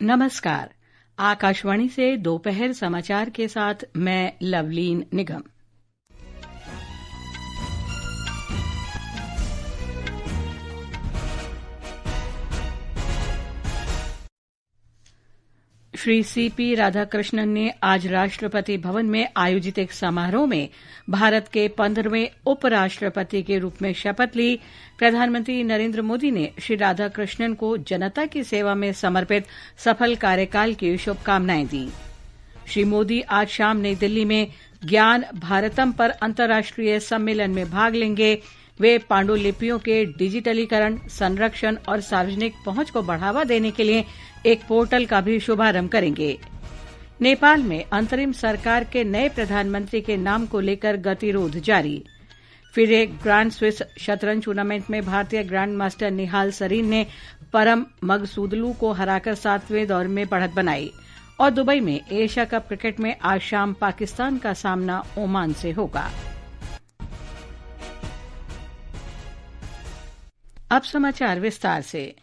नमस्कार। आकाशवाणी से दोपहर समाचार के साथ मैं लवलीन निगम। श्री सीपी राधाकृष्णन ने आज राष्ट्रपति भवन में आयोजित एक समारोह में भारत के 15वें उपराष्ट्रपति के रूप में शपथ ली। प्रधानमंत्री नरेंद्र मोदी ने श्री राधाकृष्णन को जनता की सेवा में समर्पित सफल कार्यकाल की शुभकामनाएं दी। श्री मोदी आज शाम नई दिल्ली में ज्ञान भारतम पर अंतर्राष्ट्रीय सम्मेलन में भाग लेंगे। वे पांडुलिपियों के डिजिटलीकरण, संरक्षण और सार्वजनिक पहुंच को बढ़ावा देने के लिए एक पोर्टल का भी शुभारंभ करेंगे। नेपाल में अंतरिम सरकार के नए प्रधानमंत्री के नाम को लेकर गतिरोध जारी। फिर एक ग्रैंड स्विस शतरंज टूर्नामेंट में भारतीय ग्रैंड मास्टर निहाल सरीन ने परम मगसूदलू को हराकर 7वें दौर में बढ़त बनाई। और दुबई में एशिया कप क्रिकेट में आज शाम पाकिस्तान का सामना ओमान से होगा। अब समाचार विस्तार से।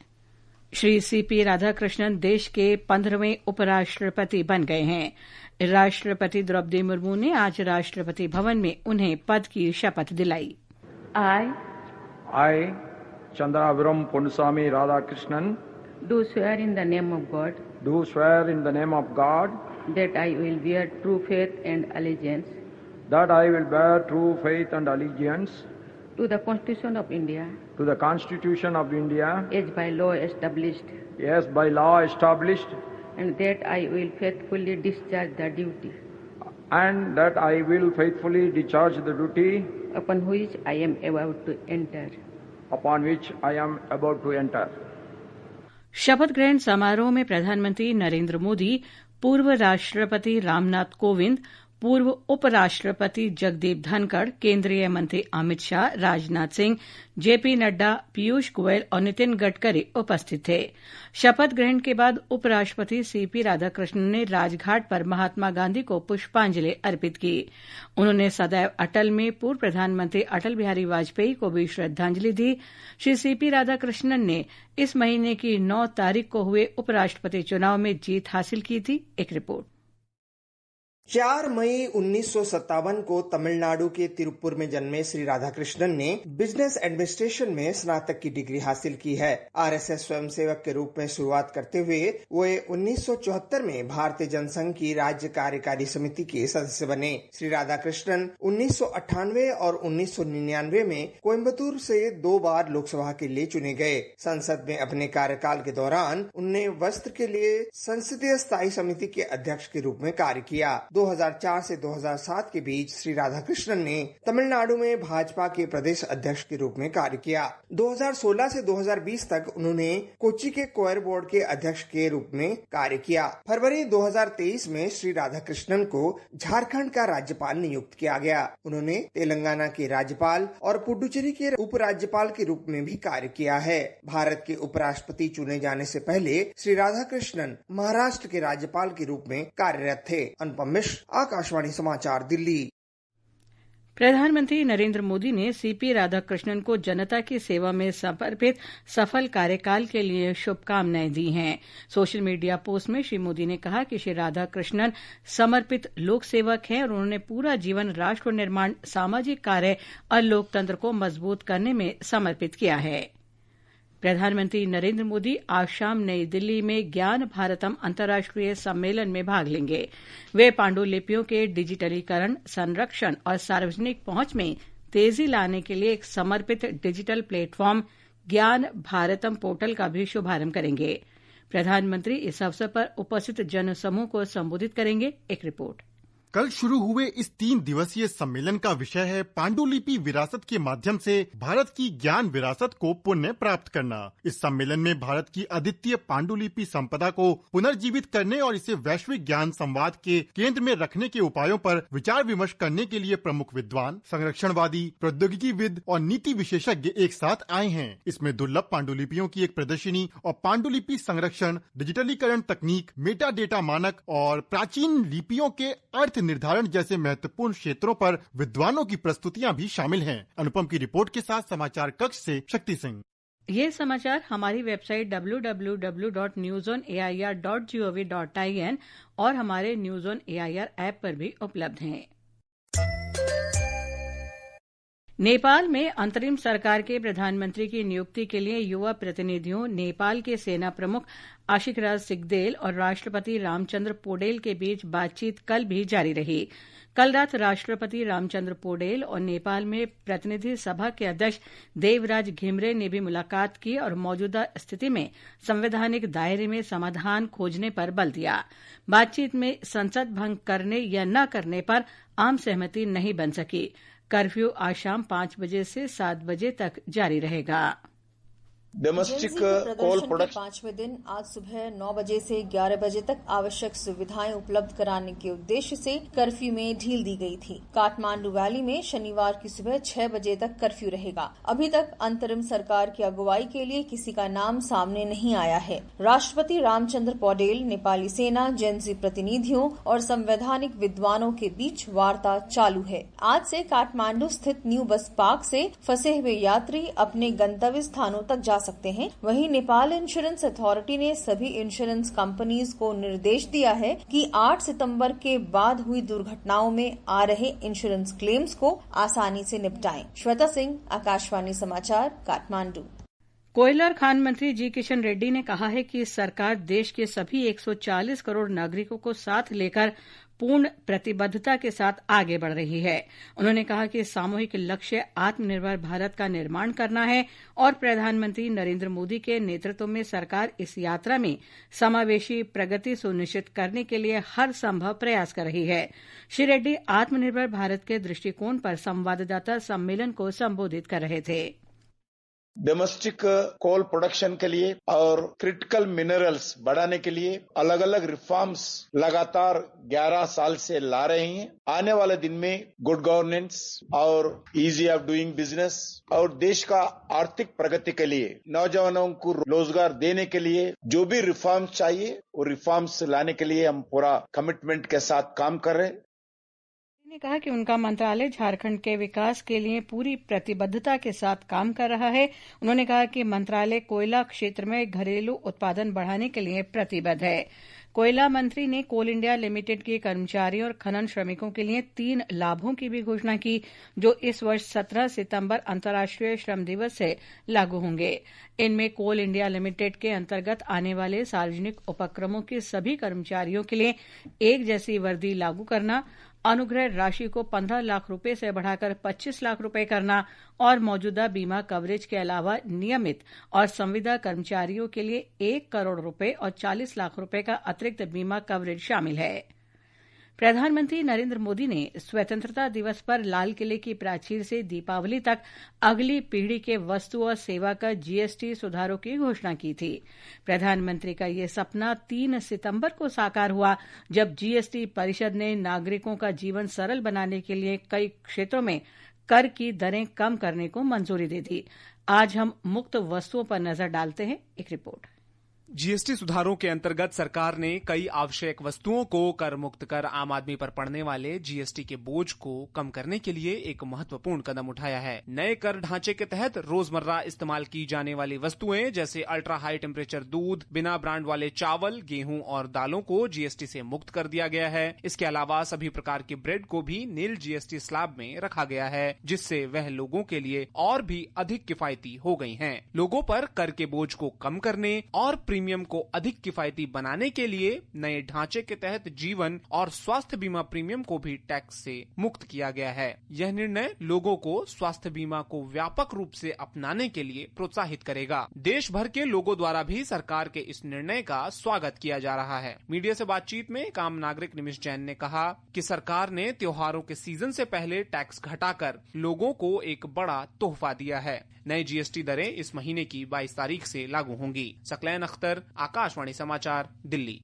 श्री सीपी राधाकृष्णन देश के 15वें उपराष्ट्रपति बन गए हैं। राष्ट्रपति द्रौपदी मुर्मू ने आज राष्ट्रपति भवन में उन्हें पद की शपथ दिलाई। I, Chandraviram Ponnusamy Radhakrishnan, do swear in the name of God do swear in the name of God that I will bear true faith and allegiance that I will bear true faith and allegiance to the Constitution of India to the Constitution of India as by law established, as by law established, and that I will faithfully discharge the duty and that I will faithfully discharge the duty upon which I am about to enter. शपथ ग्रहण समारोह में प्रधानमंत्री नरेंद्र मोदी, पूर्व राष्ट्रपति रामनाथ कोविंद, पूर्व उपराष्ट्रपति जगदीप धनखड़, केंद्रीय मंत्री अमित शाह, राजनाथ सिंह, जेपी नड्डा, पीयूष गोयल और नितिन गडकरी उपस्थित थे। शपथ ग्रहण के बाद उपराष्ट्रपति सीपी राधाकृष्णन ने राजघाट पर महात्मा गांधी को पुष्पांजलि अर्पित की। उन्होंने सदैव अटल में पूर्व प्रधानमंत्री अटल बिहारी वाजपेयी को भी श्रद्धांजलि दी। श्री सीपी राधाकृष्णन ने इस महीने की 9 तारीख को हुए उपराष्ट्रपति चुनाव में जीत हासिल की थी। एक रिपोर्ट। 4 मई 1957 को तमिलनाडु के तिरुपुर में जन्मे श्री राधाकृष्णन ने बिजनेस एडमिनिस्ट्रेशन में स्नातक की डिग्री हासिल की है। आरएसएस स्वयंसेवक के रूप में शुरुआत करते हुए वे 1974 में भारतीय जनसंघ की राज्य कार्यकारी समिति के सदस्य बने। श्री राधाकृष्णन 1998 और 1999 में कोयम्बतूर से 2 बार लोकसभा के लिए चुने गए। संसद में अपने कार्यकाल के दौरान उन्होंने वस्त्र के लिए संसदीय स्थायी समिति के अध्यक्ष के रूप में कार्य किया। 2004 से 2007 के बीच श्री राधाकृष्णन ने तमिलनाडु में भाजपा के प्रदेश अध्यक्ष के रूप में कार्य किया। 2016 से 2020 तक उन्होंने कोच्चि के कोयर बोर्ड के अध्यक्ष के रूप में कार्य किया। फरवरी 2023 में श्री राधाकृष्णन को झारखंड का राज्यपाल नियुक्त किया गया। उन्होंने तेलंगाना के राज्यपाल और पुडुचेरी के उपराज्यपाल के रूप में भी कार्य किया है। भारत के उपराष्ट्रपति चुने जाने से पहले श्री राधाकृष्णन महाराष्ट्र के राज्यपाल के रूप में कार्यरत थे। अनुपम, आकाशवाणी समाचार, दिल्ली। प्रधानमंत्री नरेंद्र मोदी ने सीपी राधाकृष्णन को जनता की सेवा में समर्पित सफल कार्यकाल के लिए शुभकामनाएं दी हैं। सोशल मीडिया पोस्ट में श्री मोदी ने कहा कि श्री राधाकृष्णन समर्पित लोक सेवक हैं और उन्होंने पूरा जीवन राष्ट्र निर्माण, सामाजिक कार्य और लोकतंत्र को मजबूत करने में समर्पित किया है। प्रधानमंत्री नरेंद्र मोदी आज शाम नई दिल्ली में ज्ञान भारतम अंतर्राष्ट्रीय सम्मेलन में भाग लेंगे। वे पांडुलिपियों के डिजिटलीकरण, संरक्षण और सार्वजनिक पहुंच में तेजी लाने के लिए एक समर्पित डिजिटल प्लेटफॉर्म ज्ञान भारतम पोर्टल का भी शुभारंभ करेंगे। प्रधानमंत्री इस अवसर पर उपस्थित जनसमूह को संबोधित करेंगे। एक रिपोर्ट। कल शुरू हुए इस 3 दिवसीय सम्मेलन का विषय है पांडुलिपि विरासत के माध्यम से भारत की ज्ञान विरासत को पुनः प्राप्त करना। इस सम्मेलन में भारत की अद्वितीय पांडुलिपि संपदा को पुनर्जीवित करने और इसे वैश्विक ज्ञान संवाद के केंद्र में रखने के उपायों पर विचार विमर्श करने के लिए प्रमुख विद्वान, संरक्षणवादी, प्रौद्योगिकीविद और नीति विशेषज्ञ एक साथ आए हैं। इसमें दुर्लभ पांडुलिपियों की एक प्रदर्शनी और पांडुलिपि संरक्षण, डिजिटलीकरण तकनीक, मेटा डेटा मानक और प्राचीन लिपियों के अर्थ निर्धारण जैसे महत्वपूर्ण क्षेत्रों पर विद्वानों की प्रस्तुतियां भी शामिल हैं। अनुपम की रिपोर्ट के साथ समाचार कक्ष से शक्ति सिंह। ये समाचार हमारी वेबसाइट www.newsonair.gov.in और हमारे न्यूज ऑन एआईआर ऐप पर भी उपलब्ध हैं। नेपाल में अंतरिम सरकार के प्रधानमंत्री की नियुक्ति के लिए युवा प्रतिनिधियों, नेपाल के सेना प्रमुख आशिकराज सिग्देल और राष्ट्रपति रामचंद्र पौडेल के बीच बातचीत कल भी जारी रही। कल रात राष्ट्रपति रामचंद्र पौडेल और नेपाल में प्रतिनिधि सभा के अध्यक्ष देवराज घिमरे ने भी मुलाकात की और मौजूदा स्थिति में संवैधानिक दायरे में समाधान खोजने पर बल दिया। बातचीत में संसद भंग करने या न करने पर आम सहमति नहीं बन सकी। कर्फ्यू आज शाम 5 बजे से 7 बजे तक जारी रहेगा। डोमेस्टिक कोल प्रोडक्शन 5वें दिन आज सुबह 9 बजे से 11 बजे तक आवश्यक सुविधाएं उपलब्ध कराने के उद्देश्य से कर्फ्यू में ढील दी गई थी। काठमांडू वैली में शनिवार की सुबह 6 बजे तक कर्फ्यू रहेगा। अभी तक अंतरिम सरकार की अगुवाई के लिए किसी का नाम सामने नहीं आया है। राष्ट्रपति रामचंद्र पौडेल, नेपाली सेना, जेनजी प्रतिनिधियों और संवैधानिक विद्वानों के बीच वार्ता चालू है। आज से काठमांडू स्थित न्यू बस पार्क से फंसे हुए यात्री अपने गंतव्य स्थानों तक जा सकते हैं। वहीं नेपाल इंश्योरेंस अथॉरिटी ने सभी इंश्योरेंस कंपनीज को निर्देश दिया है कि 8 सितंबर के बाद हुई दुर्घटनाओं में आ रहे इंश्योरेंस क्लेम्स को आसानी से निपटाएं। श्वेता सिंह, आकाशवाणी समाचार, काठमांडू। कोयला और खान मंत्री जी किशन रेड्डी ने कहा है कि सरकार देश के सभी 140 करोड़ नागरिकों को साथ लेकर पूर्ण प्रतिबद्धता के साथ आगे बढ़ रही है। उन्होंने कहा कि सामूहिक लक्ष्य आत्मनिर्भर भारत का निर्माण करना है और प्रधानमंत्री नरेंद्र मोदी के नेतृत्व में सरकार इस यात्रा में समावेशी प्रगति सुनिश्चित करने के लिए हर संभव प्रयास कर रही है। श्री रेड्डी आत्मनिर्भर भारत के दृष्टिकोण पर संवाददाता सम्मेलन को संबोधित कर रहे थे। डोमेस्टिक कोल प्रोडक्शन के लिए और क्रिटिकल मिनरल्स बढ़ाने के लिए अलग अलग रिफॉर्म्स लगातार 11 साल से ला रहे हैं। आने वाले दिन में गुड गवर्नेंस और इजी ऑफ डूइंग बिजनेस और देश का आर्थिक प्रगति के लिए, नौजवानों को रोजगार देने के लिए जो भी रिफॉर्म्स चाहिए वो रिफॉर्म्स लाने के लिए हम पूरा कमिटमेंट के साथ काम कर रहे हैं। ने कहा कि उनका मंत्रालय झारखंड के विकास के लिए पूरी प्रतिबद्धता के साथ काम कर रहा है। उन्होंने कहा कि मंत्रालय कोयला क्षेत्र में घरेलू उत्पादन बढ़ाने के लिए प्रतिबद्ध है। कोयला मंत्री ने कोल इंडिया लिमिटेड के कर्मचारियों और खनन श्रमिकों के लिए 3 लाभों की भी घोषणा की, जो इस वर्ष 17 सितंबर अंतर्राष्ट्रीय श्रम दिवस से लागू होंगे। इनमें कोल इंडिया लिमिटेड के अंतर्गत आने वाले सार्वजनिक उपक्रमों के सभी कर्मचारियों के लिए एक जैसी वर्दी लागू करना, अनुग्रह राशि को 15 लाख रुपए से बढ़ाकर 25 लाख रुपए करना और मौजूदा बीमा कवरेज के अलावा नियमित और संविदा कर्मचारियों के लिए 1 करोड़ रुपए और 40 लाख रुपए का अतिरिक्त बीमा कवरेज शामिल है। प्रधानमंत्री नरेंद्र मोदी ने स्वतंत्रता दिवस पर लाल किले की प्राचीर से दीपावली तक अगली पीढ़ी के वस्तु और सेवा कर जीएसटी सुधारों की घोषणा की थी। प्रधानमंत्री का ये सपना 3 सितंबर को साकार हुआ, जब जीएसटी परिषद ने नागरिकों का जीवन सरल बनाने के लिए कई क्षेत्रों में कर की दरें कम करने को मंजूरी दी थी। आज हम मुक्त वस्तुओं पर नजर डालते हैं। एक रिपोर्ट। जीएसटी सुधारों के अंतर्गत सरकार ने कई आवश्यक वस्तुओं को कर मुक्त कर आम आदमी पर पड़ने वाले जीएसटी के बोझ को कम करने के लिए एक महत्वपूर्ण कदम उठाया है। नए कर ढांचे के तहत रोजमर्रा इस्तेमाल की जाने वाली वस्तुएं जैसे अल्ट्रा हाई टेम्परेचर दूध, बिना ब्रांड वाले चावल, गेहूं और दालों को जीएसटी से मुक्त कर दिया गया है। इसके अलावा सभी प्रकार की ब्रेड को भी नील जीएसटी स्लैब में रखा गया है, जिससे वह लोगों के लिए और भी अधिक किफायती हो गई हैं। लोगों पर कर के बोझ को कम करने और प्रीमियम को अधिक किफायती बनाने के लिए नए ढांचे के तहत जीवन और स्वास्थ्य बीमा प्रीमियम को भी टैक्स से मुक्त किया गया है। यह निर्णय लोगों को स्वास्थ्य बीमा को व्यापक रूप से अपनाने के लिए प्रोत्साहित करेगा। देश भर के लोगों द्वारा भी सरकार के इस निर्णय का स्वागत किया जा रहा है। मीडिया से बातचीत में एक आम नागरिक निमिष जैन ने कहा कि सरकार ने त्योहारों के सीजन से पहले टैक्स घटाकर लोगों को एक बड़ा तोहफा दिया है। नई जीएसटी दरें इस महीने की 22 तारीख से लागू होंगी। सकलैन अख्तर, आकाशवाणी समाचार, दिल्ली।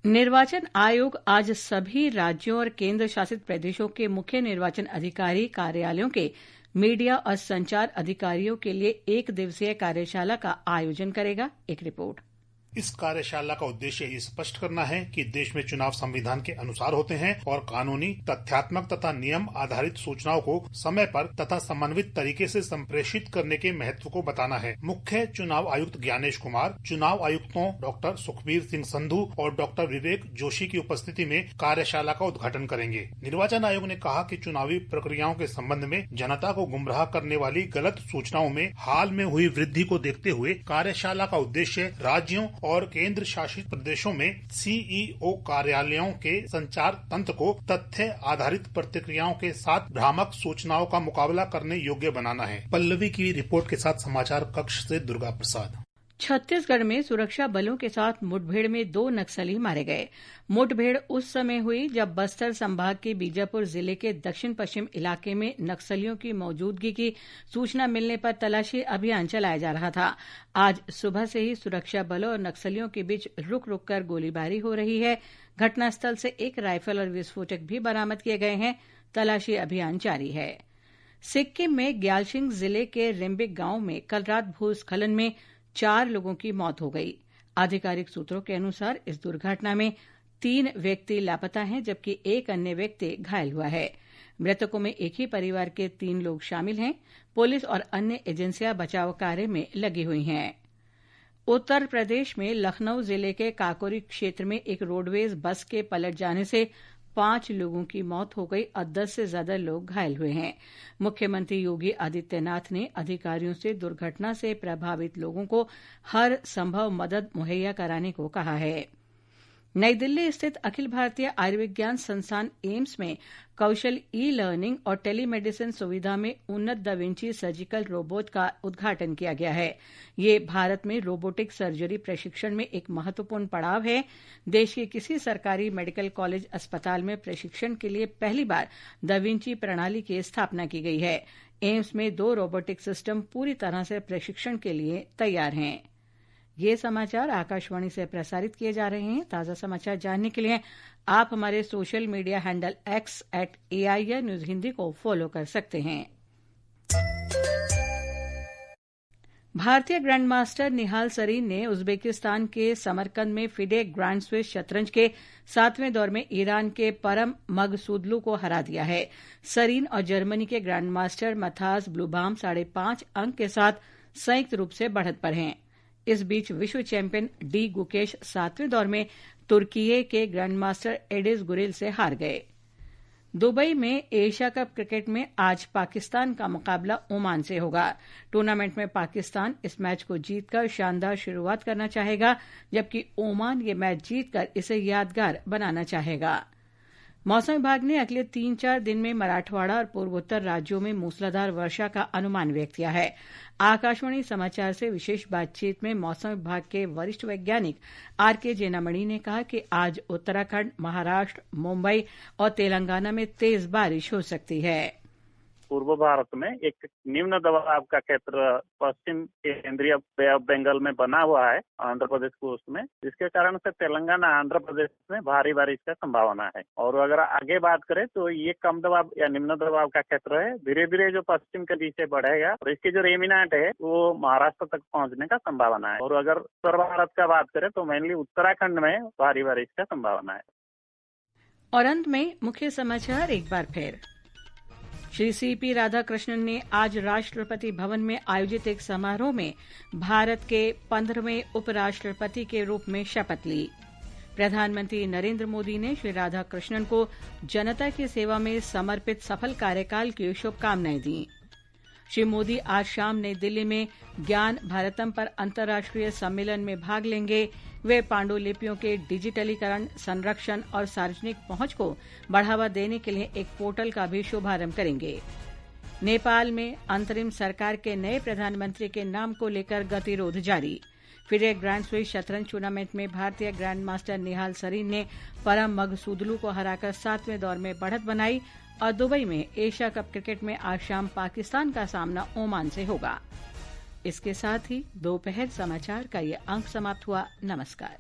निर्वाचन आयोग आज सभी राज्यों और केंद्र शासित प्रदेशों के मुख्य निर्वाचन अधिकारी कार्यालयों के मीडिया और संचार अधिकारियों के लिए 1 दिवसीय कार्यशाला का आयोजन करेगा। एक रिपोर्ट। इस कार्यशाला का उद्देश्य ये स्पष्ट करना है कि देश में चुनाव संविधान के अनुसार होते हैं और कानूनी, तथ्यात्मक तथा नियम आधारित सूचनाओं को समय पर तथा समन्वित तरीके से संप्रेषित करने के महत्व को बताना है। मुख्य चुनाव आयुक्त ज्ञानेश कुमार, चुनाव आयुक्तों डॉक्टर सुखबीर सिंह संधू और डॉक्टर विवेक जोशी की उपस्थिति में कार्यशाला का उद्घाटन करेंगे। निर्वाचन आयोग ने कहा कि चुनावी प्रक्रियाओं के संबंध में जनता को गुमराह करने वाली गलत सूचनाओं में हाल में हुई वृद्धि को देखते हुए कार्यशाला का उद्देश्य राज्यों और केंद्र शासित प्रदेशों में सीईओ कार्यालयों के संचार तंत्र को तथ्य आधारित प्रतिक्रियाओं के साथ भ्रामक सूचनाओं का मुकाबला करने योग्य बनाना है। पल्लवी की रिपोर्ट के साथ समाचार कक्ष से दुर्गा प्रसाद। छत्तीसगढ़ में सुरक्षा बलों के साथ मुठभेड़ में 2 नक्सली मारे गए। मुठभेड़ उस समय हुई जब बस्तर संभाग के बीजापुर जिले के दक्षिण पश्चिम इलाके में नक्सलियों की मौजूदगी की सूचना मिलने पर तलाशी अभियान चलाया जा रहा था। आज सुबह से ही सुरक्षा बलों और नक्सलियों के बीच रुक रुक कर गोलीबारी हो रही है। घटनास्थल से 1 राइफल और विस्फोटक भी बरामद किए गए हैं। तलाशी अभियान जारी है। सिक्किम में ग्यालशिंग जिले के रिम्बिक गांव में कल रात भूस्खलन में 4 लोगों की मौत हो गई। आधिकारिक सूत्रों के अनुसार इस दुर्घटना में 3 व्यक्ति लापता हैं, जबकि 1 अन्य व्यक्ति घायल हुआ है। मृतकों में एक ही परिवार के 3 लोग शामिल हैं। पुलिस और अन्य एजेंसियां बचाव कार्य में लगी हुई हैं। उत्तर प्रदेश में लखनऊ जिले के काकोरी क्षेत्र में एक रोडवेज बस के पलट जाने से 5 लोगों की मौत हो गई और 10 से ज्यादा लोग घायल हुए हैं। मुख्यमंत्री योगी आदित्यनाथ ने अधिकारियों से दुर्घटना से प्रभावित लोगों को हर संभव मदद मुहैया कराने को कहा है। नई दिल्ली स्थित अखिल भारतीय आयुर्विज्ञान संस्थान एम्स में कौशल ई-लर्निंग और टेलीमेडिसिन सुविधा में उन्नत दा विंची सर्जिकल रोबोट का उद्घाटन किया गया है। ये भारत में रोबोटिक सर्जरी प्रशिक्षण में एक महत्वपूर्ण पड़ाव है। देश के किसी सरकारी मेडिकल कॉलेज अस्पताल में प्रशिक्षण के लिए पहली बार दा विंची प्रणाली की स्थापना की गई है। एम्स में 2 रोबोटिक सिस्टम पूरी तरह से प्रशिक्षण के लिए तैयार हैं। ये समाचार आकाशवाणी से प्रसारित किए जा रहे हैं। ताजा समाचार जानने के लिए आप हमारे social media handle @AIR news Hindi को फॉलो कर सकते हैं। भारतीय ग्रैंड मास्टर निहाल सरीन ने उज्बेकिस्तान के समरकंद में फिडे ग्रैंड स्विस शतरंज के 7वें दौर में ईरान के परम मगसूदलू को हरा दिया है। सरीन और जर्मनी के ग्रैंड मास्टर मथास ब्लूबाम 5.5 अंक के साथ संयुक्त रूप से बढ़त पर हैं। इस बीच विश्व चैंपियन डी गुकेश 7वें दौर में तुर्की के ग्रैंड मास्टर एडिस गुरिल से हार गए। दुबई में एशिया कप क्रिकेट में आज पाकिस्तान का मुकाबला ओमान से होगा। टूर्नामेंट में पाकिस्तान इस मैच को जीतकर शानदार शुरुआत करना चाहेगा, जबकि ओमान ये मैच जीतकर इसे यादगार बनाना चाहेगा। मौसम विभाग ने अगले 3-4 दिन में मराठवाड़ा और पूर्वोत्तर राज्यों में मूसलाधार वर्षा का अनुमान व्यक्त किया है। आकाशवाणी समाचार से विशेष बातचीत में मौसम विभाग के वरिष्ठ वैज्ञानिक RK जेनामणि ने कहा कि आज उत्तराखंड, महाराष्ट्र, मुंबई और तेलंगाना में तेज बारिश हो सकती है। पूर्व भारत में एक निम्न दबाव का क्षेत्र पश्चिम केंद्रीय बे ऑफ बंगाल में बना हुआ है आंध्र प्रदेश कोस्ट में, जिसके कारण से तेलंगाना आंध्र प्रदेश में भारी बारिश का संभावना है। और अगर आगे बात करें तो ये कम दबाव या निम्न दबाव का क्षेत्र है, धीरे धीरे जो पश्चिम के दिशा बढ़ेगा और इसकी जो रेमिनाट है वो महाराष्ट्र तक पहुंचने का संभावना है। और अगर उत्तर भारत का बात करें तो मेनली उत्तराखंड में भारी बारिश का संभावना है। और अंत में मुख्य समाचार एक बार फिर। श्री CP राधाकृष्णन ने आज राष्ट्रपति भवन में आयोजित एक समारोह में भारत के 15वें उपराष्ट्रपति के रूप में शपथ ली। प्रधानमंत्री नरेंद्र मोदी ने श्री राधाकृष्णन को जनता की सेवा में समर्पित सफल कार्यकाल की शुभकामनाएं दी। श्री मोदी आज शाम नई दिल्ली में ज्ञान भारतम पर अंतर्राष्ट्रीय सम्मेलन में भाग लेंगे। वे पांडुलिपियों के डिजिटलीकरण, संरक्षण और सार्वजनिक पहुंच को बढ़ावा देने के लिए एक पोर्टल का भी शुभारंभ करेंगे। नेपाल में अंतरिम सरकार के नए प्रधानमंत्री के नाम को लेकर गतिरोध जारी। फिडे ग्रैंड स्विस शतरंज टूर्नामेंट में भारतीय ग्रैंड मास्टर निहाल सरीन ने परम मगसूदलू को हराकर 7वें दौर में बढ़त बनाई। और दुबई में एशिया कप क्रिकेट में आज शाम पाकिस्तान का सामना ओमान से होगा। इसके साथ ही दोपहर समाचार का ये अंक समाप्त हुआ। नमस्कार।